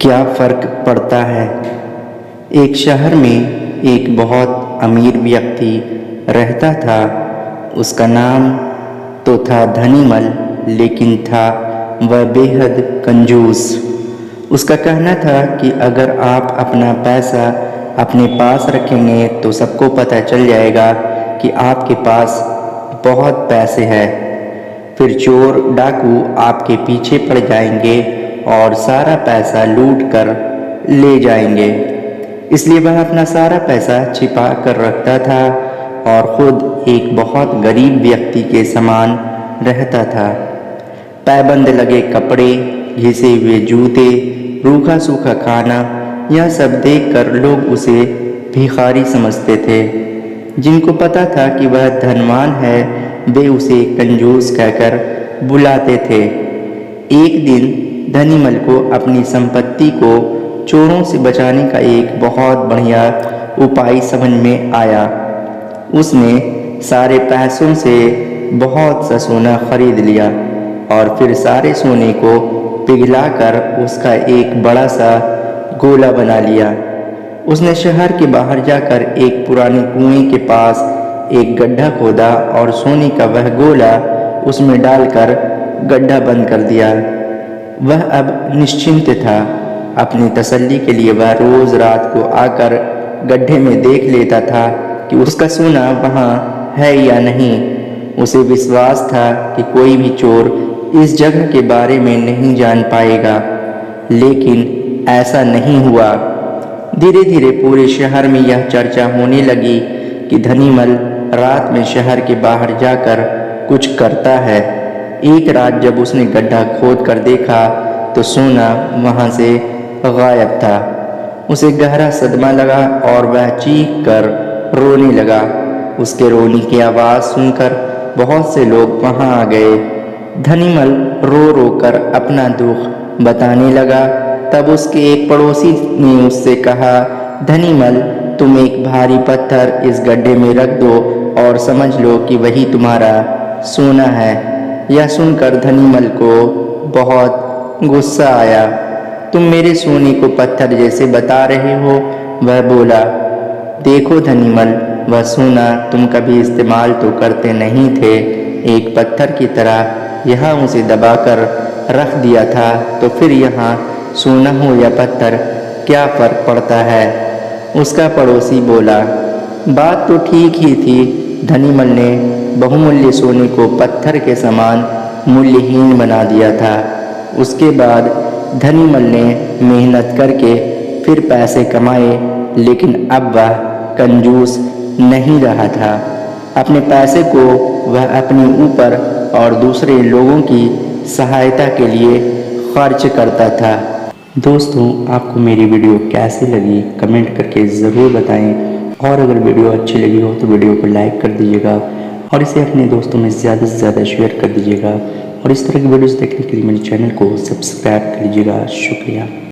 क्या फ़र्क पड़ता है। एक शहर में एक बहुत अमीर व्यक्ति रहता था। उसका नाम तो था धनीमल, लेकिन था वह बेहद कंजूस। उसका कहना था कि अगर आप अपना पैसा अपने पास रखेंगे तो सबको पता चल जाएगा कि आपके पास बहुत पैसे हैं। फिर चोर डाकू आपके पीछे पड़ जाएंगे और सारा पैसा लूट कर ले जाएंगे। इसलिए वह अपना सारा पैसा छिपा कर रखता था और खुद एक बहुत गरीब व्यक्ति के समान रहता था। पैबंद लगे कपड़े, घिसे हुए जूते, रूखा सूखा खाना, यह सब देखकर लोग उसे भिखारी समझते थे। जिनको पता था कि वह धनवान है, वे उसे कंजूस कहकर बुलाते थे। एक दिन धनीमल को अपनी संपत्ति को चोरों से बचाने का एक बहुत बढ़िया उपाय समझ में आया। उसने सारे पैसों से बहुत सा सोना खरीद लिया और फिर सारे सोने को पिघलाकर उसका एक बड़ा सा गोला बना लिया। उसने शहर के बाहर जाकर एक पुराने कुएं के पास एक गड्ढा खोदा और सोने का वह गोला उसमें डालकर गड्ढा बंद कर दिया। वह अब निश्चिंत था। अपनी तसल्ली के लिए वह रोज रात को आकर गड्ढे में देख लेता था कि उसका सोना वहाँ है या नहीं। उसे विश्वास था कि कोई भी चोर इस जगह के बारे में नहीं जान पाएगा, लेकिन ऐसा नहीं हुआ। धीरे धीरे पूरे शहर में यह चर्चा होने लगी कि धनीमल रात में शहर के बाहर जाकर कुछ करता है। एक रात जब उसने गड्ढा खोद कर देखा तो सोना वहाँ से गायब था। उसे गहरा सदमा लगा और वह चीख कर रोने लगा। उसके रोने की आवाज़ सुनकर बहुत से लोग वहाँ आ गए। धनीमल रो रो कर अपना दुख बताने लगा। तब उसके एक पड़ोसी ने उससे कहा, धनीमल, तुम एक भारी पत्थर इस गड्ढे में रख दो और समझ लो कि वही तुम्हारा सोना है। यह सुनकर धनीमल को बहुत गुस्सा आया। तुम मेरे सोने को पत्थर जैसे बता रहे हो। वह बोला, देखो धनीमल, वह सोना तुम कभी इस्तेमाल तो करते नहीं थे। एक पत्थर की तरह यहाँ उसे दबाकर रख दिया था, तो फिर यहाँ सोना हो या पत्थर, क्या फ़र्क पड़ता है। उसका पड़ोसी बोला, बात तो ठीक ही थी। धनीमल ने बहुमूल्य सोने को पत्थर के समान मूल्यहीन बना दिया था। उसके बाद धनीमल ने मेहनत करके फिर पैसे कमाए, लेकिन अब वह कंजूस नहीं रहा था। अपने पैसे को वह अपने ऊपर और दूसरे लोगों की सहायता के लिए खर्च करता था। दोस्तों, आपको मेरी वीडियो कैसी लगी कमेंट करके ज़रूर बताएं, और अगर वीडियो अच्छी लगी हो तो वीडियो को लाइक कर दीजिएगा और इसे अपने दोस्तों में ज़्यादा से ज़्यादा शेयर कर दीजिएगा। और इस तरह की वीडियोस देखने के लिए मेरे चैनल को सब्सक्राइब कर लीजिएगा। शुक्रिया।